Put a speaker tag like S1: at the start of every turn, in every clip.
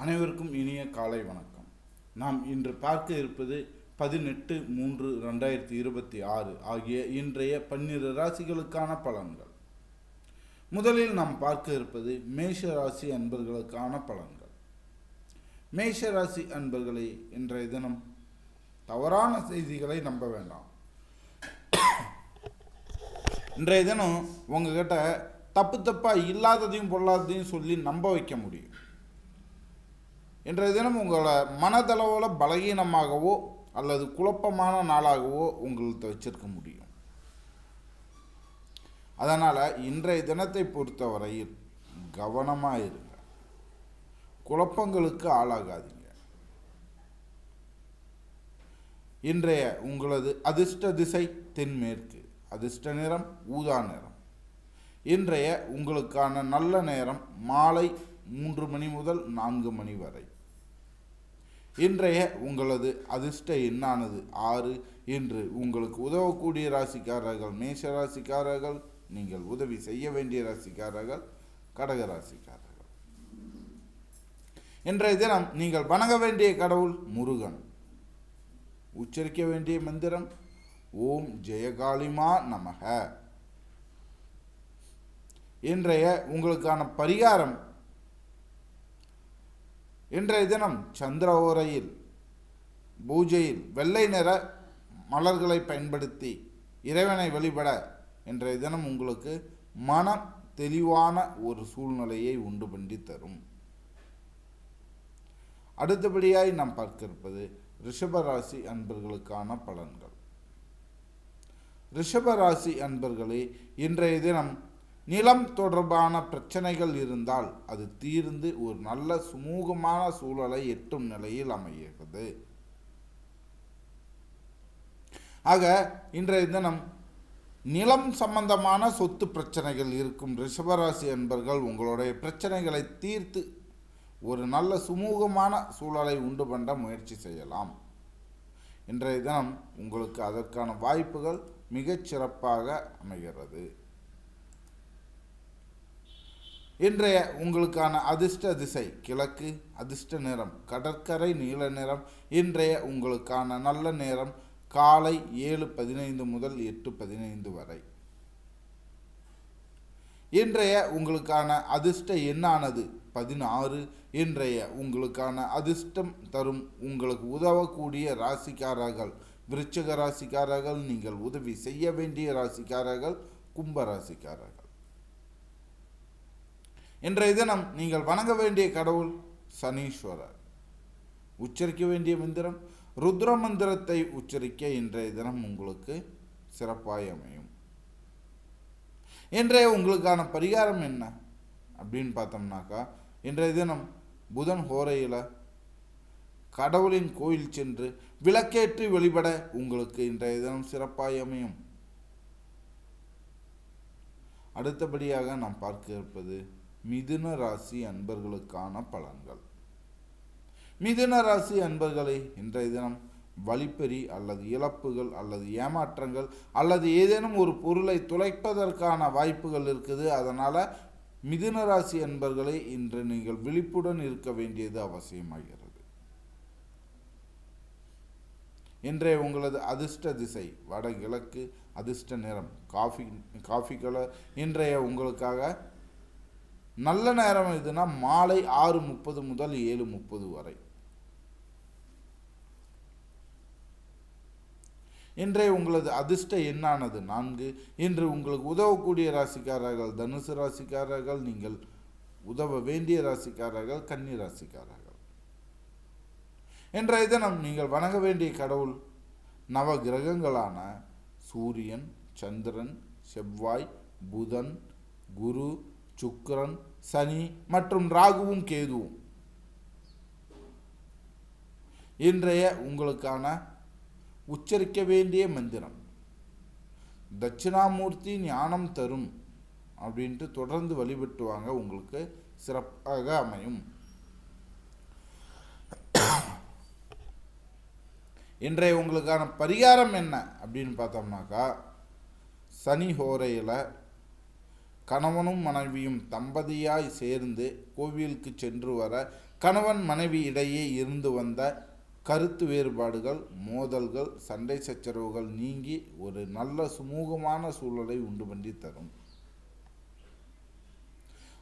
S1: அனைவருக்கும் இனிய காலை வணக்கம். நாம் இன்று பார்க்க இருப்பது 18/3/2026 ஆகிய இன்றைய 12 ராசிகளுக்கான பலன்கள். முதலில் நாம் பார்க்க இருப்பது மேஷ ராசி அன்பர்களுக்கான பலன்கள். மேஷ ராசி அன்பர்களே, இன்றைய தினம் தவறான செய்திகளை நம்ப வேண்டாம். இன்றைய தினம் உங்ககிட்ட தப்பா இல்லாததையும் பொல்லாததையும் சொல்லி நம்ப வைக்க முடியும். இன்றைய தினம் உங்களை மனதளவில் பலகீனமாகவோ அல்லது குழப்பமான நாளாகவோ உங்கள்கிட்ட வச்சிருக்க முடியும். அதனால் இன்றைய தினத்தை பொறுத்தவரையில் கவனமாக இருங்க, குழப்பங்களுக்கு ஆளாகாதீங்க. இன்றைய உங்களது அதிர்ஷ்ட திசை தென்மேற்கு, அதிர்ஷ்ட நிறம் ஊதா நிறம். இன்றைய உங்களுக்கான நல்ல நேரம் மாலை 3 மணி முதல் 4 மணி வரை. இன்றைய உங்களது அதிர்ஷ்ட எண்ணானது 6. இன்று உங்களுக்கு உதவக்கூடிய ராசிக்காரர்கள் மேஷ ராசிக்காரர்கள், நீங்கள் உதவி செய்ய வேண்டிய ராசிக்காரர்கள் கடக ராசிக்காரர்கள். இன்றைய தினம் நீங்கள் வணங்க வேண்டிய கடவுள் முருகன். உச்சரிக்க வேண்டிய மந்திரம் ஓம் ஜெயகாளிமா நமக. இன்றைய உங்களுக்கான பரிகாரம், இன்றைய தினம் சந்திர ஓரையில் பூஜையில் வெள்ளை நிற மலர்களை பயன்படுத்தி இறைவனை வழிபட இன்றைய தினம் உங்களுக்கு மன தெளிவான ஒரு சூழ்நிலையை உண்டு பண்ணி தரும். அடுத்தபடியாய் நாம் பார்க்க இருப்பது ரிஷபராசி அன்பர்களுக்கான பலன்கள். ரிஷபராசி அன்பர்களே, இன்றைய தினம் நிலம் தொடர்பான பிரச்சனைகள் இருந்தால் அது தீர்ந்து ஒரு நல்ல சுமூகமான சூழலை எட்டும் நிலையில் அமைகிறது. ஆக இன்றைய தினம் நிலம் சம்பந்தமான சொத்து பிரச்சனைகள் இருக்கும் ரிஷபராசி அன்பர்கள் உங்களுடைய பிரச்சனைகளை தீர்த்து ஒரு நல்ல சுமூகமான சூழலை உண்டு பண்ண முயற்சி செய்யலாம். இன்றைய தினம் உங்களுக்கு அதற்கான வாய்ப்புகள் மிகச் சிறப்பாக அமைகிறது. இன்றைய உங்களுக்கான அதிர்ஷ்ட திசை கிழக்கு, அதிர்ஷ்ட நிறம் கடற்கரை நீல நிறம். இன்றைய உங்களுக்கான நல்ல நேரம் காலை 7:15 முதல் 8:15 வரை. இன்றைய உங்களுக்கான அதிர்ஷ்ட எண்ணானது 16. இன்றைய உங்களுக்கான அதிர்ஷ்டம் தரும் உங்களுக்கு உதவக்கூடிய ராசிக்காரர்கள் விருச்சிக ராசிக்காரர்கள், நீங்கள் உதவி செய்ய வேண்டிய ராசிக்காரர்கள் கும்ப ராசிக்காரர்கள். இன்றைய தினம் நீங்கள் வணங்க வேண்டிய கடவுள் சனீஸ்வரர். உச்சரிக்க வேண்டிய மந்திரம் ருத்ர மந்திரத்தை உச்சரிக்க இன்றைய தினம் உங்களுக்கு சிறப்பாய் அமையும். இன்றைய உங்களுக்கான பரிகாரம் என்ன அப்படின்னு பார்த்தோம்னாக்கா, இன்றைய தினம் புதன் ஹோரையில் கடவுளின் கோயில் சென்று விளக்கேற்றி வழிபட உங்களுக்கு இன்றைய தினம் சிறப்பாய் அமையும். அடுத்தபடியாக நாம் பார்க்க இருப்பது மிதுன ராசி அன்பர்களுக்கான பலன்கள். மிதுன ராசி அன்பர்களே, இன்றைய தினம் வழிப்பறி அல்லது இழப்புகள் அல்லது ஏமாற்றங்கள் அல்லது ஏதேனும் ஒரு பொருளை துளைப்பதற்கான வாய்ப்புகள் இருக்குது. அதனால் மிதுன ராசி அன்பர்களே, இன்று நீங்கள் விழிப்புடன் இருக்க வேண்டியது அவசியமாகிறது. இன்றைய உங்களது அதிர்ஷ்ட திசை வடகிழக்கு, அதிர்ஷ்ட நிறம் காஃபி கலர். இன்றைய உங்களுக்காக நல்ல நேரம் எதுனா மாலை 6:30 முதல் 7:30 வரை. இன்றைய உங்களது அதிர்ஷ்ட எண்ணானது 4. இன்று உங்களுக்கு உதவக்கூடிய ராசிக்காரர்கள் தனுசு ராசிக்காரர்கள், நீங்கள் உதவ வேண்டிய ராசிக்காரர்கள் கன்னி ராசிக்காரர்கள். இன்றைய தினம் நீங்கள் வணங்க வேண்டிய கடவுள் நவ கிரகங்களான சூரியன், சந்திரன், செவ்வாய், புதன், குரு, சுக்கிரன், சனி மற்றும் ராகுவும் கேதுவும். இன்றைய உங்களுக்கான உச்சரிக்க வேண்டிய மந்திரம் தட்சிணாமூர்த்தி ஞானம் தரும் அப்படின்ட்டு தொடர்ந்து வழிபட்டு வாங்க, உங்களுக்கு சிறப்பாக அமையும். இன்றைய உங்களுக்கான பரிகாரம் என்ன அப்படின்னு பார்த்தோம்னாக்கா, சனி ஹோரையில் கணவனும் மனைவியும் தம்பதியாய் சேர்ந்து கோவிலுக்கு சென்று வர கணவன் மனைவி இடையே இருந்து வந்த கருத்து வேறுபாடுகள், மோதல்கள், சண்டை சச்சரவுகள் நீங்கி ஒரு நல்ல சுமூகமான சூழலை உண்டு பண்ணி தரும்.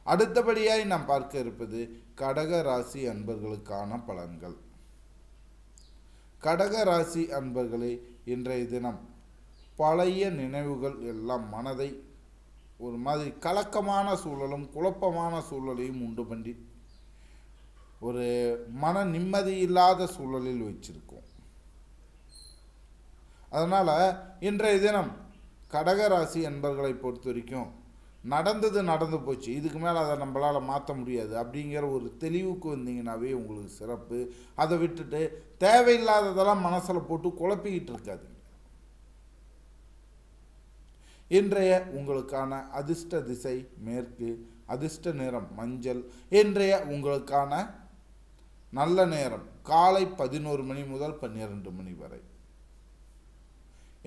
S1: அடுத்தபடியாய் நாம் பார்க்க இருப்பது கடக ராசி அன்பர்களுக்கான பலன்கள். கடக ராசி அன்பர்களே, இன்றைய தினம் பழைய நினைவுகள் எல்லாம் மனதை ஒரு மாதிரி கலக்கமான சூழலும் குழப்பமான சூழலையும் உண்டு பண்ணி ஒரு மன நிம்மதி இல்லாத சூழலில் வச்சிருக்கோம். அதனால் இன்றைய தினம் கடகராசி அன்பர்களை பொறுத்த வரைக்கும் நடந்தது நடந்து போச்சு, இதுக்கு மேலே அதை நம்மளால் மாற்ற முடியாது அப்படிங்கிற ஒரு தெளிவுக்கு வந்தீங்கன்னாவே உங்களுக்கு சிறப்பு. அதை விட்டுட்டு தேவையில்லாததெல்லாம் மனசில் போட்டு குழப்பிக்கிட்டு இருக்காதுங்க. இன்றைய உங்களுக்கான அதிர்ஷ்ட திசை மேற்கு, அதிர்ஷ்ட நிறம் மஞ்சள். இன்றைய உங்களுக்கான நல்ல நேரம் காலை 11 மணி முதல் 12 மணி வரை.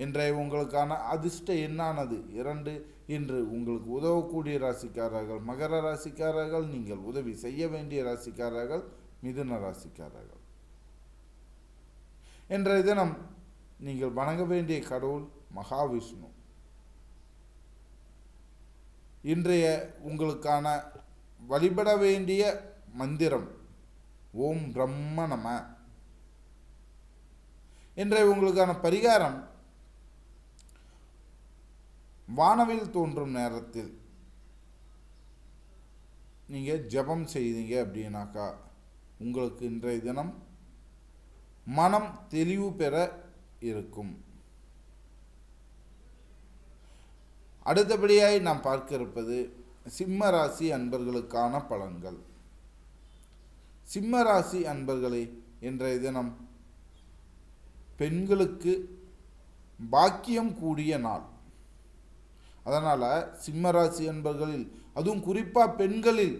S1: இன்றைய உங்களுக்கான அதிர்ஷ்ட எண்ணானது 2. இன்று உங்களுக்கு உதவக்கூடிய ராசிக்காரர்கள் மகர ராசிக்காரர்கள், நீங்கள் உதவி செய்ய வேண்டிய ராசிக்காரர்கள் மிதுன ராசிக்காரர்கள். இன்றைய தினம் நீங்கள் வணங்க வேண்டிய கடவுள் மகாவிஷ்ணு. இன்றைய உங்களுக்கான வழிபட வேண்டிய மந்திரம் ஓம் பிரம்ம நம. இன்றைய உங்களுக்கான பரிகாரம் வானவில் தோன்றும் நேரத்தில் நீங்கள் ஜபம் செய்தீங்க அப்படின்னாக்கா உங்களுக்கு இன்றைய தினம் மனம் தெளிவு பெற இருக்கும். அடுத்தபடியாய் நாம் பார்க்க இருப்பது சிம்ம ராசி அன்பர்களுக்கான பலன்கள். சிம்ம ராசி அன்பர்களே, இன்றைய தினம் பெண்களுக்கு பாக்கியம் கூடிய நாள். அதனால் சிம்மராசி அன்பர்களில், அதுவும் குறிப்பாக பெண்களில்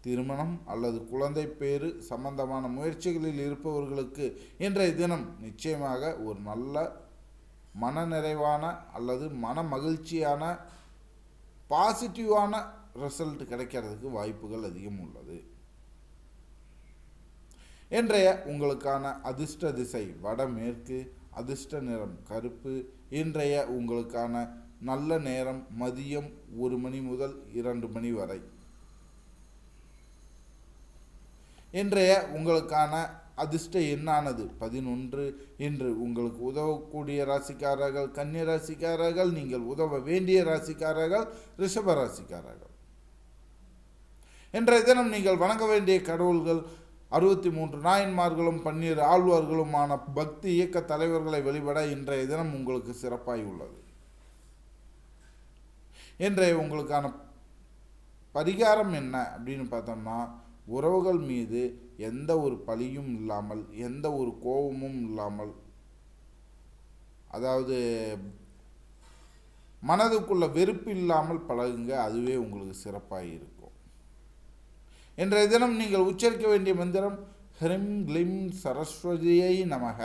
S1: திருமணம் அல்லது குழந்தை பேறு சம்பந்தமான முயற்சிகளில் இருப்பவர்களுக்கு இன்றைய தினம் நிச்சயமாக ஒரு நல்ல மனநிறைவான அல்லது மன மகிழ்ச்சியான பாசிட்டிவான ரிசல்ட் கிடைக்கிறதுக்கு வாய்ப்புகள் அதிகம் உள்ளது. இன்றைய உங்களுக்கான அதிர்ஷ்ட திசை வடமேற்கு, அதிர்ஷ்ட நிறம் கருப்பு. இன்றைய உங்களுக்கான நல்ல நேரம் மதியம் 1 மணி முதல் 2 மணி வரை. இன்றைய உங்களுக்கான அதிர்ஷ்ட எண்ணானது 11. இன்று உங்களுக்கு உதவக்கூடிய ராசிக்காரர்கள் கன்னி ராசிக்காரர்கள், நீங்கள் உதவ வேண்டிய ராசிக்காரர்கள் ரிஷப ராசிக்காரர்கள். இன்றைய தினம் நீங்கள் வணங்க வேண்டிய கடவுள்கள் 63 நாயன்மார்களும் 12 ஆழ்வார்களுமான பக்தி இயக்க தலைவர்களை வழிபட இன்றைய தினம் உங்களுக்கு சிறப்பாய் உள்ளது. இன்றைய உங்களுக்கான பரிகாரம் என்ன அப்படின்னு பார்த்தோம்னா, உறவுகள் மீது எந்த ஒரு பழியும் இல்லாமல், எந்த ஒரு கோபமும் இல்லாமல், அதாவது மனதுக்குள்ள வெறுப்பு இல்லாமல் பழகுங்க, அதுவே உங்களுக்கு சிறப்பாக இருக்கும். இன்றைய தினம் நீங்கள் உச்சரிக்க வேண்டிய மந்திரம் ஹ்ரீம் க்ளீம் சரஸ்வதியை நமக.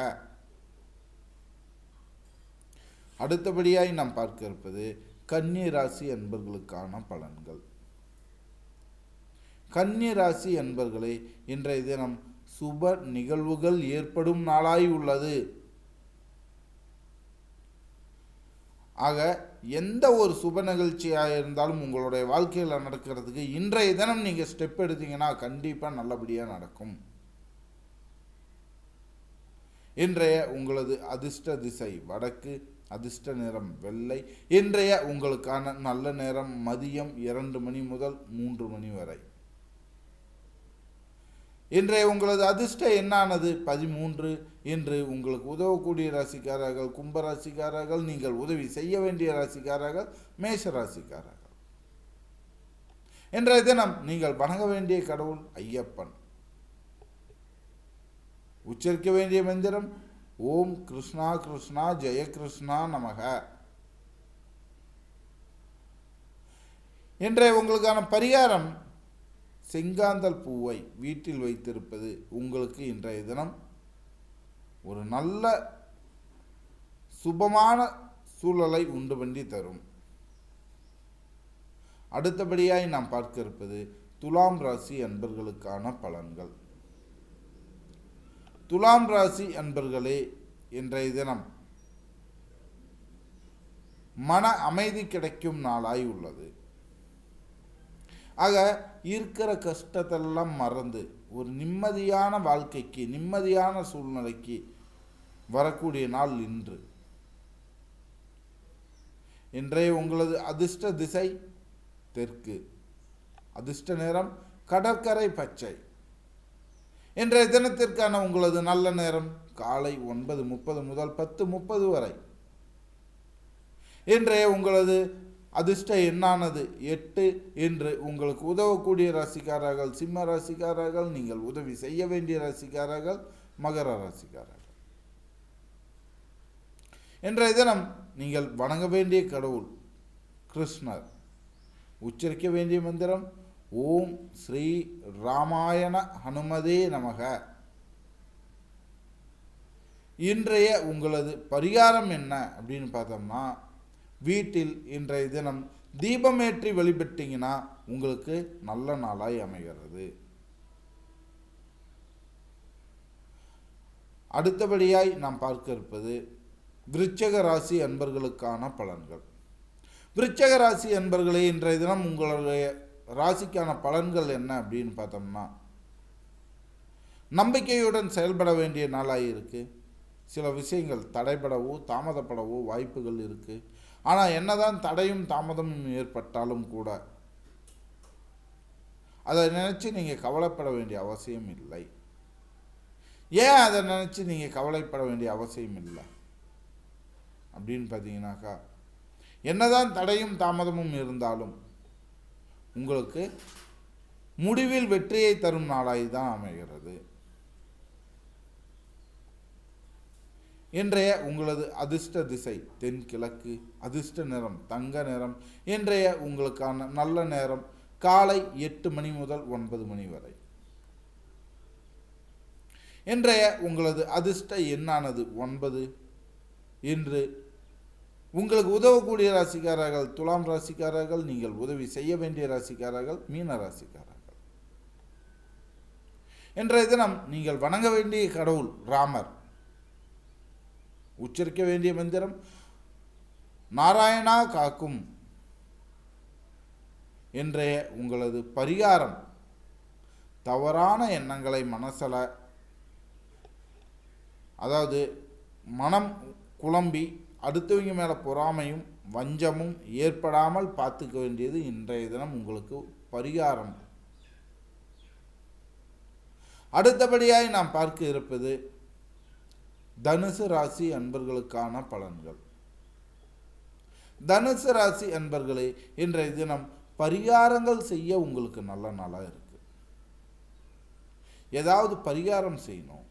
S1: அடுத்தபடியாய் நாம் பார்க்க இருப்பது கன்னி ராசி அன்பர்களுக்கான பலன்கள். கன்னி ராசி அன்பர்களே, இன்றைய தினம் சுப நிகழ்வுகள் ஏற்படும் நாளாய் உள்ளது. ஆக எந்த ஒரு சுப நிகழ்ச்சியாக இருந்தாலும் உங்களுடைய வாழ்க்கையில் நடக்கிறதுக்கு இன்றைய தினம் நீங்கள் ஸ்டெப் எடுத்தீங்கன்னா கண்டிப்பாக நல்லபடியாக நடக்கும். இன்றைய உங்களது அதிர்ஷ்ட திசை வடக்கு, அதிர்ஷ்ட நிறம் வெள்ளை. இன்றைய உங்களுக்கான நல்ல நேரம் மதியம் 2 மணி முதல் 3 மணி வரை. இன்றைய உங்களது அதிர்ஷ்ட எண்ணானது 13. இன்று உங்களுக்கு உதவக்கூடிய ராசிக்காரர்கள் கும்பராசிக்காரர்கள், நீங்கள் உதவி செய்ய வேண்டிய ராசிக்காரர்கள் மேஷ ராசிக்காரர்கள். இன்றைய தினம் நீங்கள் வணங்க வேண்டிய கடவுள் ஐயப்பன். உச்சரிக்க வேண்டிய மந்திரம் ஓம் கிருஷ்ணா கிருஷ்ணா ஜெய கிருஷ்ணா நமக. இன்றைய உங்களுக்கான பரிகாரம் செங்காந்தல் பூவை வீட்டில் வைத்திருப்பது உங்களுக்கு இன்றைய தினம் ஒரு நல்ல சுபமான சூழலை உண்டு பண்ணி தரும். அடுத்தபடியாய் நாம் பார்க்க இருப்பது துலாம் ராசி அன்பர்களுக்கான பலன்கள். துலாம் ராசி அன்பர்களே, இன்றைய தினம் மன அமைதி கிடைக்கும் நாளாய் உள்ளது. ஆக இருக்கிற கஷ்டத்தெல்லாம் மறந்து ஒரு நிம்மதியான வாழ்க்கைக்கு, நிம்மதியான சூழ்நிலைக்கு வரக்கூடிய நாள் இன்று. இன்றைய உங்களது அதிர்ஷ்ட திசை தெற்கு, அதிர்ஷ்ட நிறம் கடற்கரை பச்சை. இன்றைய தினத்திற்கான உங்களது நல்ல நேரம் காலை 9:30 முதல் 10:30 வரை. இன்றைய உங்களது அதிர்ஷ்ட எண்ணானது 8 என்று உங்களுக்கு உதவக்கூடிய ராசிக்காரர்கள் சிம்ம ராசிக்காரர்கள், நீங்கள் உதவி செய்ய வேண்டிய ராசிக்காரர்கள் மகர ராசிக்காரர்கள். இன்றைய தினம் நீங்கள் வணங்க வேண்டிய கடவுள் கிருஷ்ணர். உச்சரிக்க வேண்டிய மந்திரம் ஓம் ஸ்ரீ ராமாயண ஹனுமதே நமக. இன்றைய உங்களது பரிகாரம் என்ன அப்படின்னு பார்த்தோம்னா, வீட்டில் இன்றைய தினம் தீபமேற்றி வழிபட்டீங்கன்னா உங்களுக்கு நல்ல நாளாய் அமைகிறது. அடுத்தபடியாய் நாம் பார்க்க இருப்பது விருச்சிக ராசி அன்பர்களுக்கான பலன்கள். விருச்சிக ராசி அன்பர்களே, இன்றைய தினம் உங்களுடைய ராசிக்கான பலன்கள் என்ன அப்படின்னு பார்த்தோம்னா, நம்பிக்கையுடன் செயல்பட வேண்டிய நாளாக இருக்கு. சில விஷயங்கள் தடைபடவோ தாமதப்படவோ வாய்ப்புகள் இருக்கு. ஆனால் என்னதான் தடையும் தாமதமும் ஏற்பட்டாலும் கூட அதை நினைச்சு நீங்க கவலைப்பட வேண்டிய அவசியம் இல்லை. ஏன் அதை நினைச்சு நீங்க கவலைப்பட வேண்டிய அவசியம் இல்லை அப்படின்னு பார்த்தீங்கன்னாக்கா, என்னதான் தடையும் தாமதமும் இருந்தாலும் உங்களுக்கு முடிவில் வெற்றியை தரும் நாளாய் தான் அமைகிறது. இன்றைய உங்களது அதிர்ஷ்ட திசை தென்கிழக்கு, அதிர்ஷ்ட நிறம் தங்க நிறம். இன்றைய உங்களுக்கான நல்ல நேரம் காலை 8 மணி முதல் 9 மணி வரை. இன்றைய உங்களது அதிர்ஷ்ட எண்ணானது 9. இன்று உங்களுக்கு உதவக்கூடிய ராசிக்காரர்கள் துலாம் ராசிக்காரர்கள், நீங்கள் உதவி செய்ய வேண்டிய ராசிக்காரர்கள் மீன ராசிக்காரர்கள். இன்றைய தினம் நீங்கள் வணங்க வேண்டிய கடவுள் ராமர். உச்சரிக்க வேண்டிய மந்திரம் நாராயணா காக்கும். இன்றைய உங்களது பரிகாரம் தவறான எண்ணங்களை மனசல, அதாவது மனம் குழம்பி அடுத்தவங்க மேலே பொறாமையும் வஞ்சமும் ஏற்படாமல் பார்த்துக்க வேண்டியது இன்றைய தினம் உங்களுக்கு பரிகாரம். அடுத்தபடியாய் நாம் பார்க்க இருப்பது தனுசு ராசி அன்பர்களுக்கான பலன்கள். தனுசு ராசி அன்பர்களே, இன்றைய தினம் பரிகாரங்கள் செய்ய உங்களுக்கு நல்ல நாளாக இருக்கு. ஏதாவது பரிகாரம் செய்யணும்,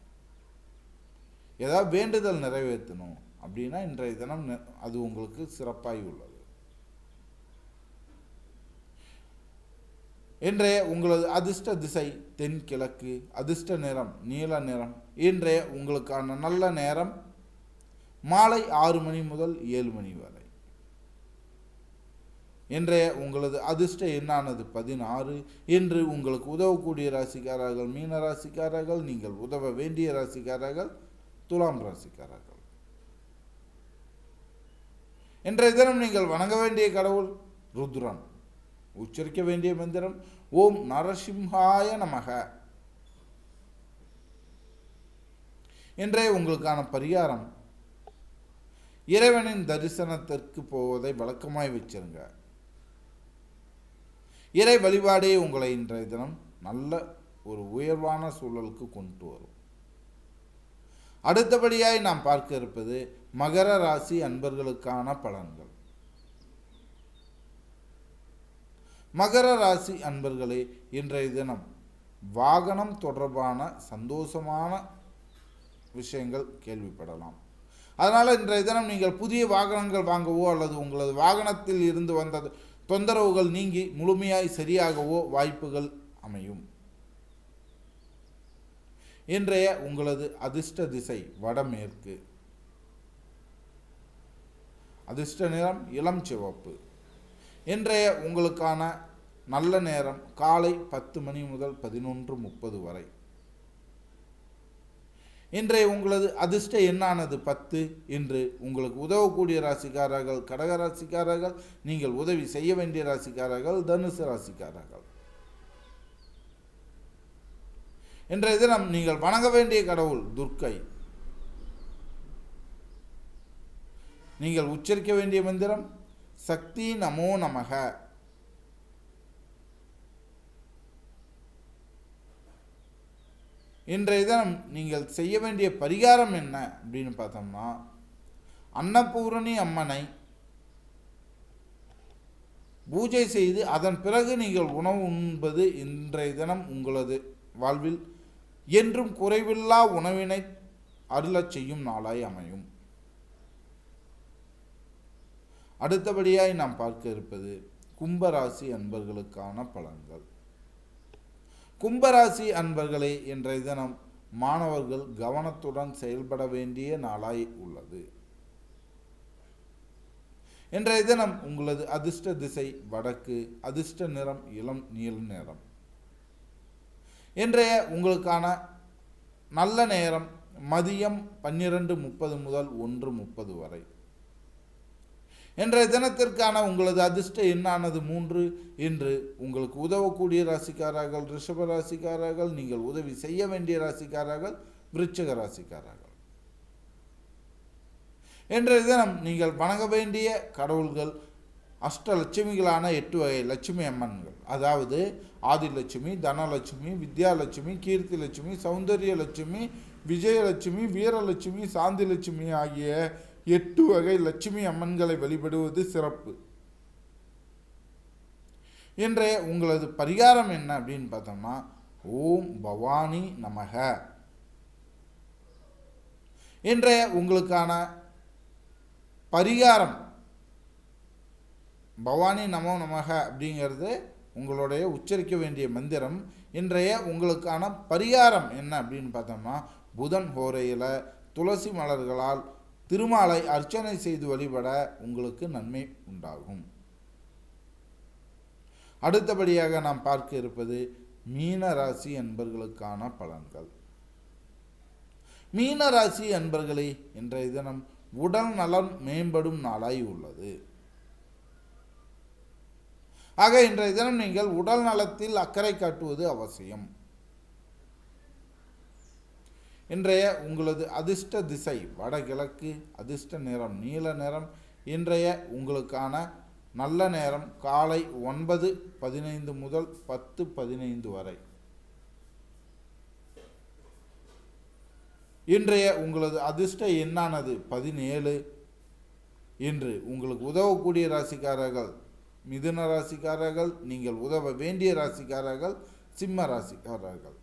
S1: ஏதாவது வேண்டுதல் நிறைவேற்றணும் அப்படின்னா இன்றைய தினம் அது உங்களுக்கு சிறப்பாய் உள்ளது. இன்றைய உங்களது அதிர்ஷ்ட திசை தென்கிழக்கு, அதிர்ஷ்ட நிறம் நீல நிறம். இன்றைய உங்களுக்கான நல்ல நேரம் மாலை 6 மணி முதல் 7 மணி வரை. இன்றைய உங்களது அதிர்ஷ்ட எண்ணானது 16. இன்று உங்களுக்கு உதவக்கூடிய ராசிக்காரர்கள் மீன ராசிக்காரர்கள், நீங்கள் உதவ வேண்டிய ராசிக்காரர்கள் துலாம் ராசிக்காரர்கள். இன்றைய தினம் நீங்கள் வணங்க வேண்டிய கடவுள் ருத்ரன். உச்சரிக்க வேண்டிய மந்திரம் ஓம் நரசிம்ஹாய நமக. இன்றைய உங்களுக்கான பரிகாரம் இறைவனின் தரிசனத்திற்கு போவதை வழக்கமாய் வச்சிருங்க. இறை வழிபாடே உங்களை இன்றைய தினம் நல்ல ஒரு உயர்வான சூழலுக்கு கொண்டு வரும். அடுத்தபடியாய் நாம் பார்க்க இருப்பது மகர ராசி அன்பர்களுக்கான பலன்கள். மகர ராசி அன்பர்களே, இன்றைய தினம் வாகனம் தொடர்பான சந்தோஷமான விஷயங்கள் கேள்விப்படலாம். அதனால் இன்றைய தினம் நீங்கள் புதிய வாகனங்கள் வாங்கவோ அல்லது உங்களது வாகனத்தில் இருந்து வந்த தொந்தரவுகள் நீங்கி முழுமையாய் சரியாகவோ வாய்ப்புகள் அமையும். இன்றைய உங்களது அதிர்ஷ்ட திசை வடமேற்கு, அதிர்ஷ்ட நிறம் இளம் சிவப்பு. இன்றைய உங்களுக்கான நல்ல நேரம் காலை 10 மணி முதல் 11:30 வரை. இன்றைய உங்களது அதிர்ஷ்ட எண்ணானது 10. இன்று உங்களுக்கு உதவக்கூடிய ராசிக்காரர்கள் கடக ராசிக்காரர்கள், நீங்கள் உதவி செய்ய வேண்டிய ராசிக்காரர்கள் தனுசு ராசிக்காரர்கள். இன்றைய தினம் நீங்கள் வணங்க வேண்டிய கடவுள் துர்க்கை. நீங்கள் உச்சரிக்க வேண்டிய மந்திரம் சக்தி நமோ நமக. இன்றைய தினம் நீங்கள் செய்ய வேண்டிய பரிகாரம் என்ன அப்படின்னு பார்த்தோம்னா, அன்னபூரணி அம்மனை பூஜை செய்து அதன் பிறகு நீங்கள் உணவு உண்பது இன்றைய தினம் உங்களது வாழ்வில் என்றும் குறைவில்லா உணவினை அருளச் செய்யும் நாளாய் அமையும். அடுத்தபடியாய் நாம் பார்க்க இருப்பது கும்பராசி அன்பர்களுக்கான பலன்கள். கும்பராசி அன்பர்களே, இன்றைய தினம் மாணவர்கள் கவனத்துடன் செயல்பட வேண்டிய நாளாய் உள்ளது. இன்றைய தினம் உங்களது அதிர்ஷ்ட திசை வடக்கு, அதிர்ஷ்ட நிறம் இளம் நீல நிறம். இன்றைய உங்களுக்கான நல்ல நேரம் மதியம் 12:30 முதல் 1:30 வரை. இன்றைய தினத்திற்கான உங்களது அதிர்ஷ்ட எண்ணானது 3. இன்று உங்களுக்கு உதவக்கூடிய ராசிக்காரர்கள் ரிஷப ராசிக்காரர்கள், நீங்கள் உதவி செய்ய வேண்டிய ராசிக்காரர்கள் விருச்சிக ராசிக்காரர்கள். இன்றைய தினம் நீங்கள் வணங்க வேண்டிய கடவுள்கள் அஷ்டலட்சுமிகளான 8 வகை லட்சுமி அம்மன்கள். அதாவது ஆதிலட்சுமி, தனலட்சுமி, வித்யாலட்சுமி, கீர்த்தி லட்சுமி, சௌந்தரிய லட்சுமி, விஜயலட்சுமி, வீரலட்சுமி, சாந்தி லட்சுமி ஆகிய 8 வகை லட்சுமி அம்மன்களை வழிபடுவது சிறப்பு. இன்றைய உங்களது பரிகாரம் என்ன அப்படின்னு பார்த்தோம்னா, ஓம் பவானி நமக. இன்றைய உங்களுக்கான பரிகாரம் பவானி நமோ நமக அப்படிங்கிறது உங்களுடைய உச்சரிக்க வேண்டிய மந்திரம். இன்றைய உங்களுக்கான பரிகாரம் என்ன அப்படின்னு பார்த்தோம்னா, புதன் ஹோரையில் துளசி மலர்களால் திருமாலை அர்ச்சனை செய்து வழிபட உங்களுக்கு நன்மை உண்டாகும். அடுத்தபடியாக நாம் பார்க்க இருப்பது மீன ராசி அன்பர்களுக்கான பலன்கள். மீன ராசி அன்பர்களே, இன்றைய தினம் உடல் நலம் மேம்படும் நாளாய் உள்ளது. ஆக இன்றைய தினம் நீங்கள் உடல் நலத்தில் அக்கறை காட்டுவது அவசியம். இன்றைய உங்களது அதிர்ஷ்ட திசை வடகிழக்கு, அதிர்ஷ்ட நிறம் நீல நிறம். இன்றைய உங்களுக்கான நல்ல நேரம் காலை 9:15 முதல் 10:15 வரை. இன்றைய உங்களது அதிர்ஷ்ட எண்ணானது 17. இன்று உங்களுக்கு உதவக்கூடிய ராசிக்காரர்கள் மிதுன ராசிக்காரர்கள், நீங்கள் உதவ வேண்டிய ராசிக்காரர்கள் சிம்ம ராசிக்காரர்கள்.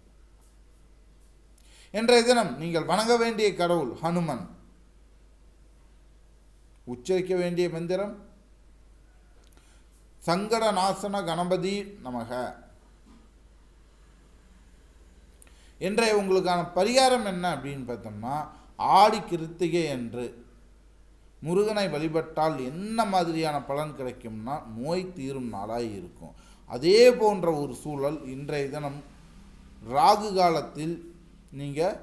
S1: இன்றைய தினம் நீங்கள் வணங்க வேண்டிய கடவுள் ஹனுமன். உச்சரிக்க வேண்டிய மந்திரம் சங்கட நாசன கணபதி நமக. இன்றைய உங்களுக்கான பரிகாரம் என்ன அப்படின்னு பார்த்தோம்னா, ஆடி கிருத்திகை என்று முருகனை வழிபட்டால் என்ன மாதிரியான பலன் கிடைக்கும்னா, நோய் தீரும் நாளாய் இருக்கும். அதே போன்ற ஒரு சூழல் இன்றைய தினம் ராகு காலத்தில் நீங்கள்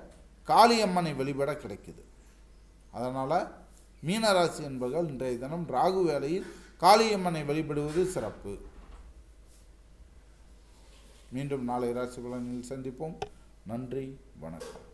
S1: காளியம்மனை வழிபட கிடைக்குது. அதனால் மீனராசி என்பவர்கள் இன்றைய தினம் ராகு வேளையில் காளியம்மனை வழிபடுவது சிறப்பு. மீண்டும் நாளை ராசி பலனில் சந்திப்போம். நன்றி, வணக்கம்.